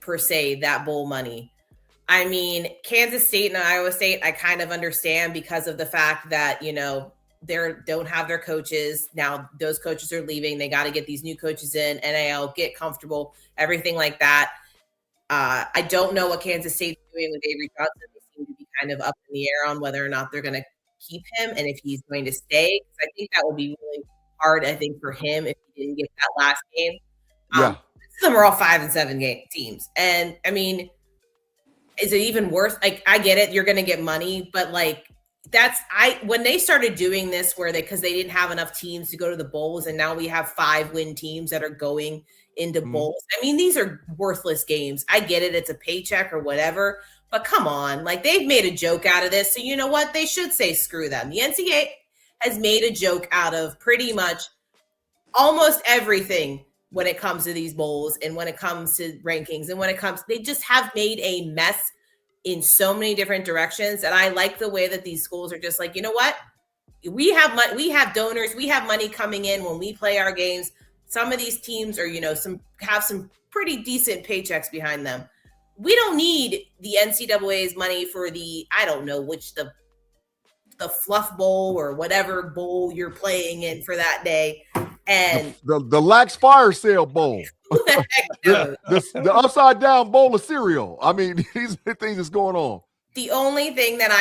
per se, that bowl money. I mean, Kansas State and Iowa State, I kind of understand because of the fact that, they don't have their coaches. Now those coaches are leaving. They got to get these new coaches in, NIL, get comfortable, everything like that. I don't know what Kansas State's doing with Avery Johnson. They seem to be kind of up in the air on whether or not they're going to keep him and if he's going to stay. I think that will be really hard, I think, for him if he didn't get that last game. Some of them are all 5 and 7 teams. And I mean, is it even worth, like, I get it, you're going to get money, but like, when they started doing this because they didn't have enough teams to go to the bowls, and now we have 5-win teams that are going into bowls. I mean, these are worthless games. I get it. It's a paycheck or whatever, but come on, like, they've made a joke out of this. So you know what? They should say, screw them. The NCAA has made a joke out of pretty much almost everything when it comes to these bowls and when it comes to rankings and they just have made a mess in so many different directions. And I like the way that these schools are just like, you know what? We have donors, we have money coming in when we play our games. Some of these teams are, have some pretty decent paychecks behind them. We don't need the NCAA's money for the, I don't know, which the Fluff Bowl or whatever bowl you're playing in for that day. And the Lax Fire Sale Bowl. the upside down bowl of cereal. I mean, these are the things that's going on. The only thing that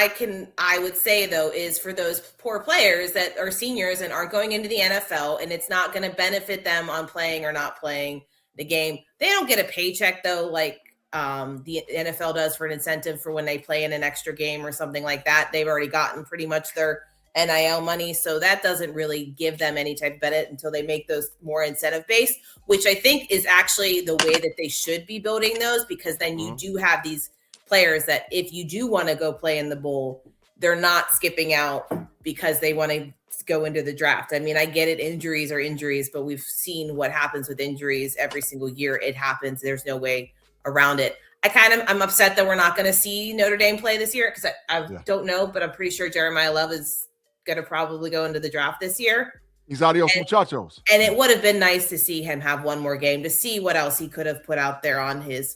I would say though is for those poor players that are seniors and aren't going into the NFL, and it's not going to benefit them on playing or not playing the game. They don't get a paycheck though, like the NFL does for an incentive for when they play in an extra game or something like that. They've already gotten pretty much their NIL money, so that doesn't really give them any type of benefit until they make those more incentive based, which I think is actually the way that they should be building those, because then you do have these players that if you do want to go play in the bowl, they're not skipping out because they want to go into the draft. I mean, I get it. Injuries are injuries, but we've seen what happens with injuries every single year. It happens. There's no way around it. I'm upset that we're not going to see Notre Dame play this year because I don't know, but I'm pretty sure Jeremiah Love is going to probably go into the draft this year. He's adios muchachos. And it would have been nice to see him have one more game to see what else he could have put out there on his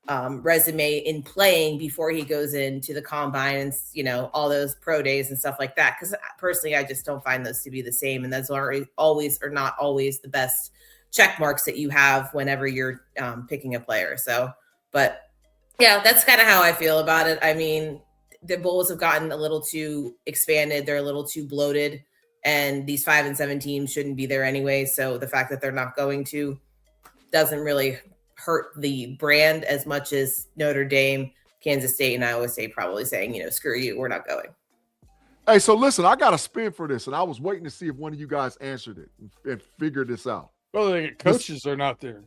resume in playing before he goes into the combine and, you know, all those pro days and stuff like that. Because personally, I just don't find those to be the same. And those are always or not always the best check marks that you have whenever you're picking a player. So, but yeah, that's kind of how I feel about it. I mean, the bowls have gotten a little too expanded. They're a little too bloated. And these 5 and 7 teams shouldn't be there anyway. So the fact that they're not going to doesn't really hurt the brand as much as Notre Dame, Kansas State, and Iowa State probably saying, you know, screw you, we're not going. Hey, so listen, I got a spin for this, and I was waiting to see if one of you guys answered it and figured this out. Well, the coaches are not there.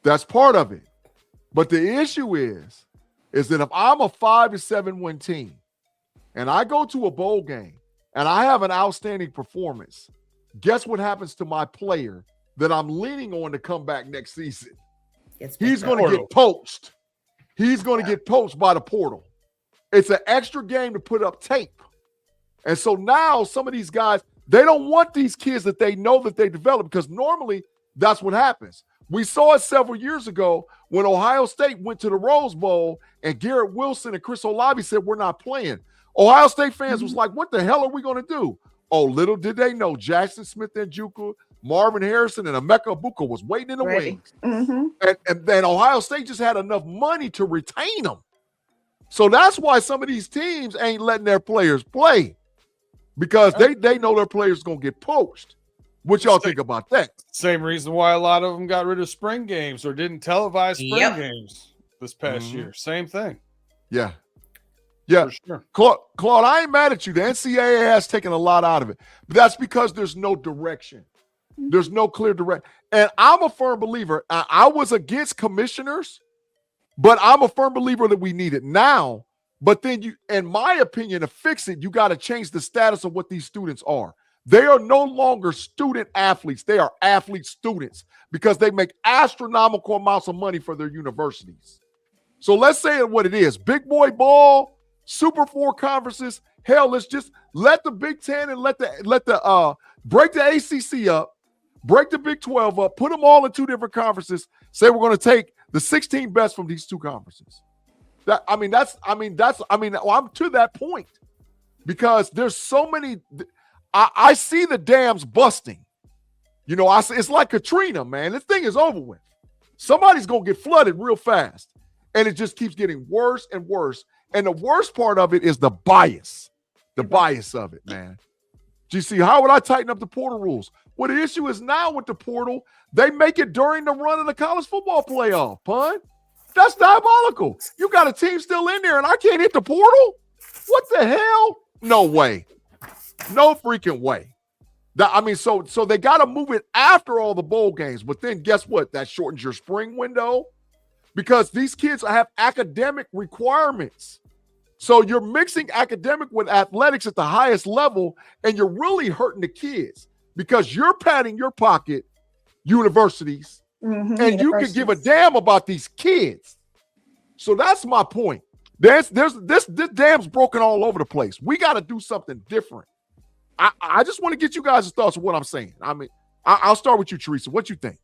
That's part of it. But the issue is that if I'm a 5-7 win team and I go to a bowl game and I have an outstanding performance, guess what happens to my player that I'm leaning on to come back next season? He's going to get poached. He's going to get poached by the portal. It's an extra game to put up tape. And so now some of these guys, they don't want these kids that they know that they develop because normally that's what happens. We saw it several years ago when Ohio State went to the Rose Bowl and Garrett Wilson and Chris Olave said, we're not playing. Ohio State fans was like, what the hell are we going to do? Oh, little did they know Jackson Smith-Njigba, Marvin Harrison, and Emeka Egbuka was waiting in the wings. Mm-hmm. And then Ohio State just had enough money to retain them. So that's why some of these teams ain't letting their players play because they know their players going to get poached. What y'all think about that? Same reason why a lot of them got rid of spring games or didn't televise spring games this past year. Same thing. Yeah. Yeah. For sure. Claude, I ain't mad at you. The NCAA has taken a lot out of it. But that's because there's no direction. There's no clear direction. And I'm a firm believer. I was against commissioners, but I'm a firm believer that we need it now. But then you, in my opinion, to fix it, you got to change the status of what these students are. They are no longer student athletes. They are athlete students because they make astronomical amounts of money for their universities. So let's say it what it is. Big boy ball, Super 4 conferences. Hell, let's just let the Big Ten and let the break the ACC up, break the Big 12 up, put them all in 2 different conferences. Say we're going to take the 16 best from these 2 conferences. I'm to that point because there's so many. I see the dams busting. You know, it's like Katrina, man. This thing is over with. Somebody's going to get flooded real fast. And it just keeps getting worse and worse. And the worst part of it is the bias. The bias of it, man. GC, how would I tighten up the portal rules? Well, the issue is now with the portal, they make it during the run of the college football playoff, pun. That's diabolical. You got a team still in there and I can't hit the portal? What the hell? No way. No freaking way. So they got to move it after all the bowl games. But then guess what? That shortens your spring window because these kids have academic requirements. So you're mixing academic with athletics at the highest level, and you're really hurting the kids because you're padding your pocket, universities, and you can give a damn about these kids. So that's my point. This dam's broken all over the place. We got to do something different. I just want to get you guys' thoughts on what I'm saying. I mean, I'll start with you, Theresa. What you think?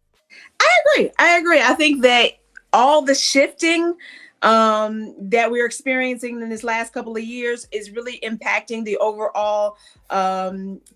I agree. I think that all the shifting that we're experiencing in this last couple of years is really impacting the overall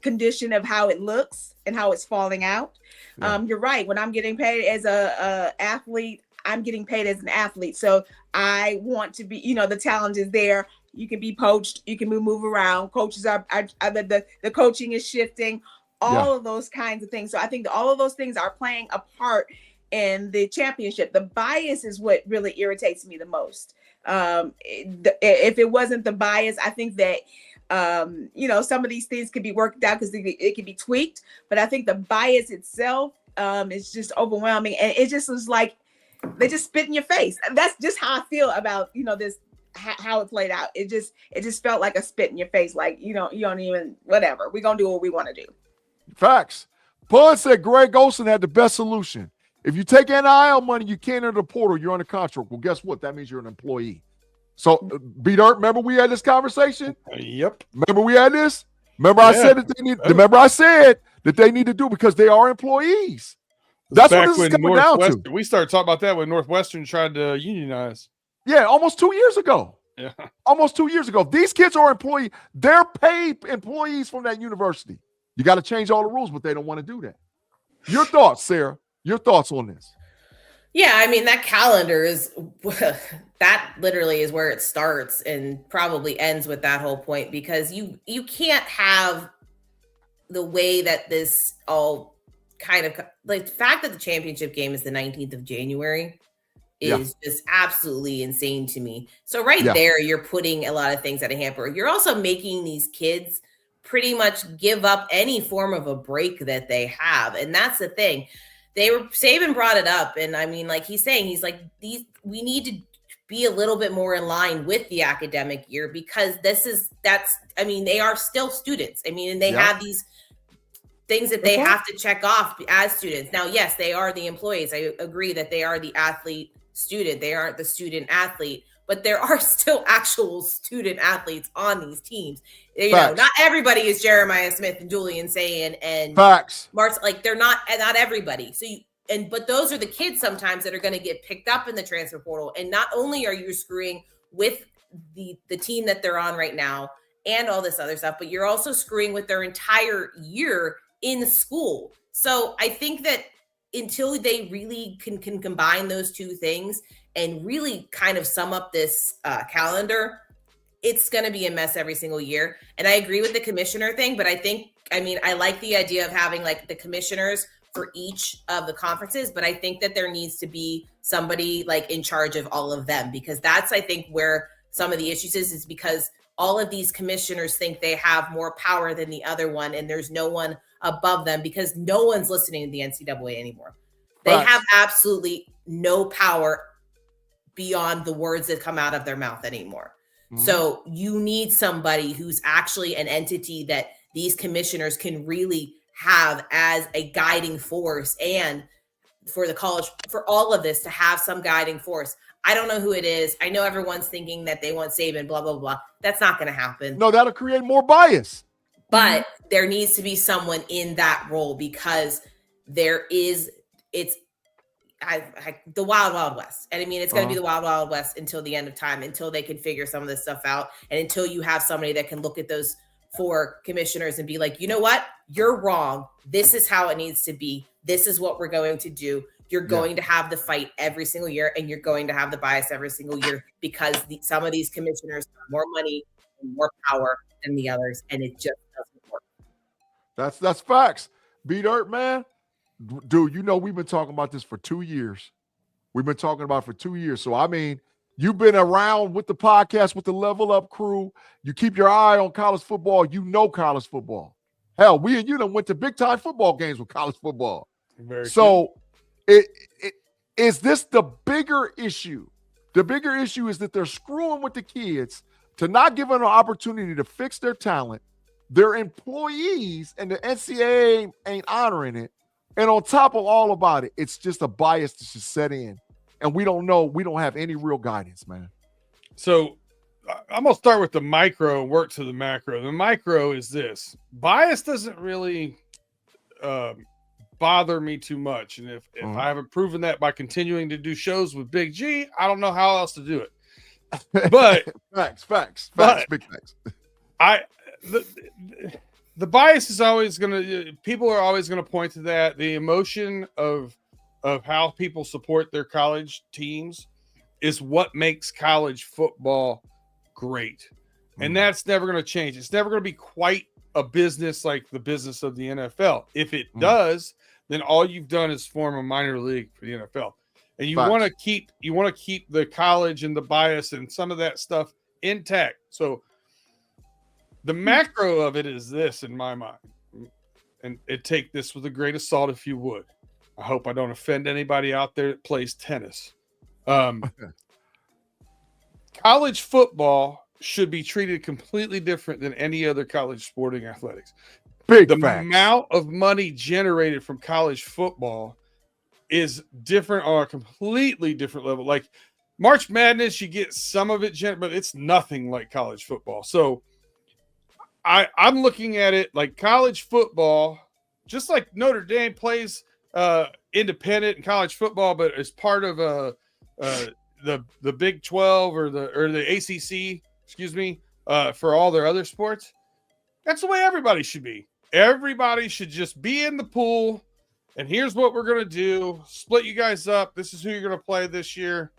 condition of how it looks and how it's falling out. Yeah. You're right. When I'm getting paid as a athlete, I'm getting paid as an athlete. So I want to be, the talent is there. You can be poached. You can move around. Coaches are the coaching is shifting. All of those kinds of things. So I think all of those things are playing a part in the championship. The bias is what really irritates me the most. If it wasn't the bias, I think that some of these things could be worked out because it could be tweaked. But I think the bias itself is just overwhelming, and it just was like they just spit in your face. That's just how I feel about this how it played out. It just felt like a spit in your face. Like, you don't even, whatever. We're going to do what we want to do. Facts. Pun said Greg Olson had the best solution. If you take NIL money, you can't enter the portal. You're under contract. Well, guess what? That means you're an employee. So, B-Dirt, remember we had this conversation? Yep. Remember we had this? Remember I said that they need. Remember I said that they need to do because they are employees. That's what this is coming down to. We started talking about that when Northwestern tried to unionize. Yeah, almost 2 years ago. Yeah. Almost 2 years ago. These kids are employees. They're paid employees from that university. You got to change all the rules, but they don't want to do that. Your thoughts, Sarah? Your thoughts on this? Yeah, I mean, that calendar is that literally is where it starts and probably ends with that whole point, because you can't have the way that this all kind of, like, the fact that the championship game is the 19th of January is just absolutely insane to me. So there, you're putting a lot of things at a hamper. You're also making these kids pretty much give up any form of a break that they have. And that's the thing. Saban brought it up. And I mean, like he's saying, he's like, we need to be a little bit more in line with the academic year, because they are still students. I mean, and they have these things that they have to check off as students. Now, yes, they are the employees. I agree that they are the athlete student. They aren't the student athlete, but there are still actual student athletes on these teams. You know, not everybody is Jeremiah Smith and Julian Sayin and Facts. Marks. Like, they're not everybody. So but those are the kids sometimes that are going to get picked up in the transfer portal. And not only are you screwing with the team that they're on right now and all this other stuff, but you're also screwing with their entire year in school. So I think that until they really can combine those two things and really kind of sum up this calendar, it's going to be a mess every single year. And I agree with the commissioner thing, but I like the idea of having like the commissioners for each of the conferences, but I think that there needs to be somebody like in charge of all of them, because that's, I think, where some of the issues is because all of these commissioners think they have more power than the other one, and there's no one above them because no one's listening to the NCAA anymore. They have absolutely no power beyond the words that come out of their mouth anymore. Mm-hmm. So you need somebody who's actually an entity that these commissioners can really have as a guiding force, and for the college, for all of this to have some guiding force. I don't know who it is. I know everyone's thinking that they want Saban, blah, blah, blah. That's not going to happen. No, that'll create more bias. But there needs to be someone in that role, because it's the wild, wild west. And I mean, it's going to be the wild, wild west until the end of time, until they can figure some of this stuff out. And until you have somebody that can look at those four commissioners and be like, you know what? You're wrong. This is how it needs to be. This is what we're going to do. You're going to have the fight every single year, and you're going to have the bias every single year, because some of these commissioners have more money and more power than the others, and it just doesn't work. That's facts. B-Dirt, man. Dude, you know we've been talking about this for 2 years. We've been talking about it for 2 years. So, I mean, you've been around with the podcast, with the Level Up crew. You keep your eye on college football. You know college football. Hell, we and you done went to big-time football games with college football. Is this the bigger issue? The bigger issue is that they're screwing with the kids to not give them an opportunity to fix their talent. They're employees, and the NCAA ain't honoring it. And on top of all about it, it's just a bias that should set in. And we don't know. We don't have any real guidance, man. So I'm going to start with the micro and work to the macro. The micro is this. Bias doesn't really bother me too much. And if I haven't proven that by continuing to do shows with Big G, I don't know how else to do it. But facts, big facts. The bias is always people are always going to point to that. The emotion of how people support their college teams is what makes college football great. And that's never going to change. It's never going to be quite a business like the business of the NFL. If it does, then all you've done is form a minor league for the NFL. And you want to keep the college and the bias and some of that stuff intact. So the macro of it is this, in my mind, and take this with a grain of salt if you would. I hope I don't offend anybody out there that plays tennis. college football should be treated completely different than any other college sporting athletics. Big The facts. amount of money generated from college football is different on a completely different level. Like March Madness, you get some of it, but it's nothing like college football. So I'm looking at it like college football, just like Notre Dame plays independent in college football, but as part of the Big 12 or the ACC, excuse me, for all their other sports. That's the way everybody should be. Everybody should just be in the pool. And here's what we're going to do. Split you guys up. This is who you're going to play this year.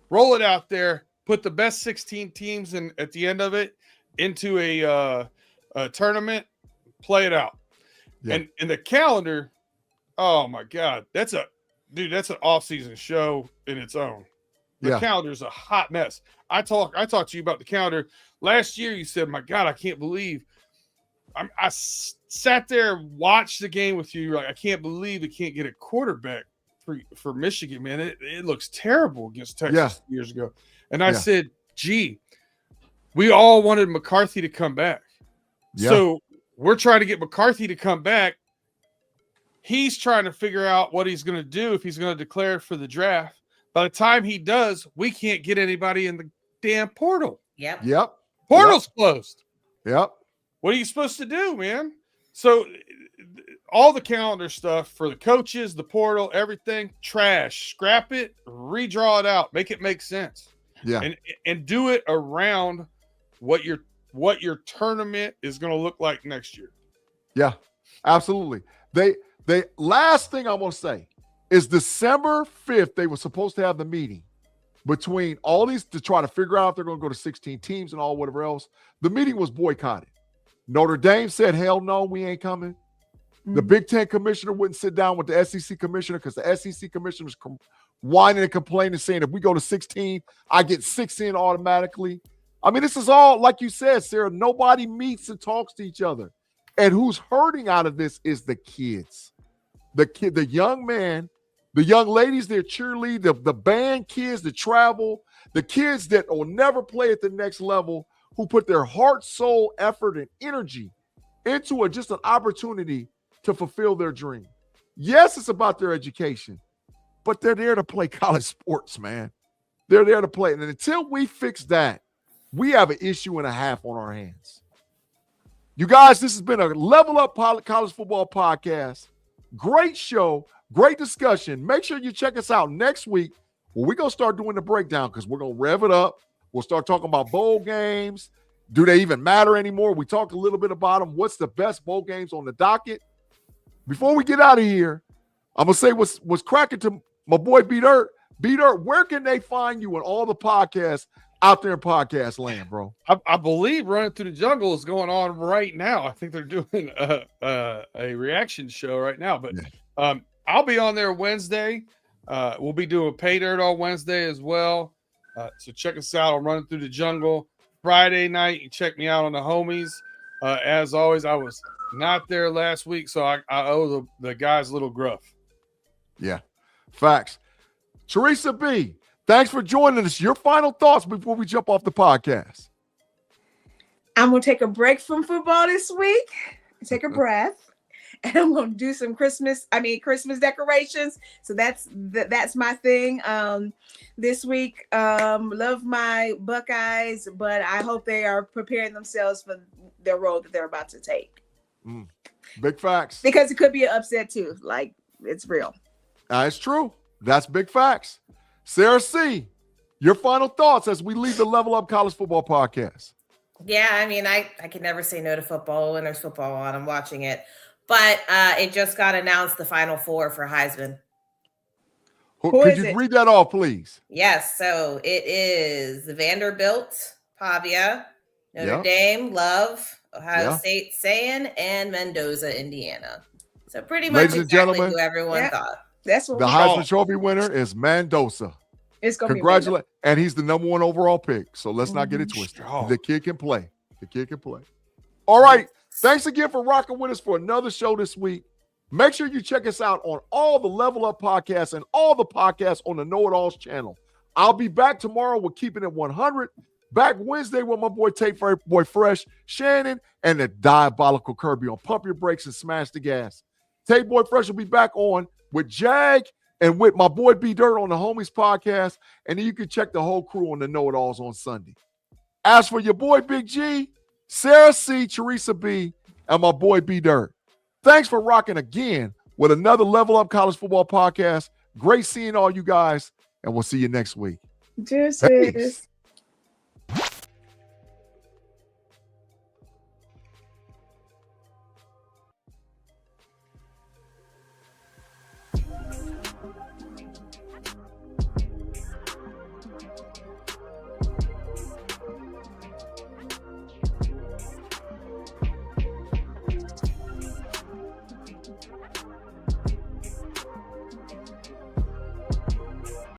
Roll it out there. Put the best 16 teams in at the end of it into a tournament. Play it out. Yeah. And the calendar, oh my God, that's an off-season show in its own. The calendar's a hot mess. I talked to you about the calendar last year. You said, "My God, I can't believe." I sat there and watched the game with you. You're like, I can't believe they can't get a quarterback for Michigan, man. It looks terrible against Texas years ago. And I said, gee, we all wanted McCarthy to come back. Yeah. So we're trying to get McCarthy to come back. He's trying to figure out what he's going to do if he's going to declare for the draft. By the time he does, we can't get anybody in the damn portal. Yep. Portal's closed. Yep. What are you supposed to do, man? So all the calendar stuff for the coaches, the portal, everything, trash. Scrap it, redraw it out, make it make sense. Yeah. And do it around what your tournament is going to look like next year. Yeah, absolutely. They last thing I want to say is December 5th, they were supposed to have the meeting between all these to try to figure out if they're going to go to 16 teams and all whatever else. The meeting was boycotted. Notre Dame said, hell no, we ain't coming. Mm-hmm. The Big Ten commissioner wouldn't sit down with the SEC commissioner because the SEC commissioner was whining and complaining, saying if we go to 16, I get 6 in automatically. I mean, this is all, like you said, Sarah, nobody meets and talks to each other. And who's hurting out of this is the kids. The young man, the young ladies, their cheerlead, the band kids that travel, the kids that will never play at the next level, who put their heart, soul, effort, and energy into just an opportunity to fulfill their dream. Yes, it's about their education, but they're there to play college sports, man. They're there to play. And until we fix that, we have an issue and a half on our hands. You guys, this has been a Level Up College Football Podcast. Great show, great discussion. Make sure you check us out next week where we're going to start doing the breakdown because we're going to rev it up. We'll start talking about bowl games. Do they even matter anymore? We talked a little bit about them. What's the best bowl games on the docket? Before we get out of here, I'm going to say what's cracking to my boy B-Dirt. B-Dirt, where can they find you in all the podcasts out there in podcast land, bro? I believe Running Through the Jungle is going on right now. I think they're doing a reaction show right now. But I'll be on there Wednesday. We'll be doing Pay Dirt on Wednesday as well. So check us out on Running Through the Jungle. Friday night, you check me out on the homies. As always, I was not there last week, so I owe the guys a little gruff. Yeah, facts. Theresa-B, thanks for joining us. Your final thoughts before we jump off the podcast. I'm going to take a break from football this week, take a breath. And I'm gonna do some Christmas decorations. So that's my thing. This week, love my Buckeyes, but I hope they are preparing themselves for their role that they're about to take. Big facts. Because it could be an upset too. Like, it's real. It's true. That's big facts. Sarah C., your final thoughts as we leave the Level Up College Football Podcast. Yeah, I mean, I can never say no to football when there's football on. I'm watching it. But it just got announced the Final Four for Heisman. Could you read that off, please? Yes. So it is Vanderbilt, Pavia, Notre Dame, Love, Ohio State, Sayin, and Mendoza, Indiana. So pretty much exactly who everyone thought. That's what the Heisman Trophy winner is Mendoza. It's gonna congratulate, and he's the number 1 overall pick. So let's not get it twisted. The kid can play. All right. Thanks again for rocking with us for another show this week. Make sure you check us out on all the Level Up podcasts and all the podcasts on the KnoItAllz channel. I'll be back tomorrow with Keeping It 100. Back Wednesday with my boy Boy Fresh, Shannon, and the diabolical Kirby on Pump Your Brakes and Smash the Gas. Tate Boy Fresh will be back on with Jag and with my boy B Dirt on the Homies podcast. And then you can check the whole crew on the KnoItAllz on Sunday. As for your boy Big G, Sarah C, Theresa-B, and my boy B Dirt, thanks for rocking again with another Level Up College Football podcast. Great seeing all you guys, and we'll see you next week. Deuces.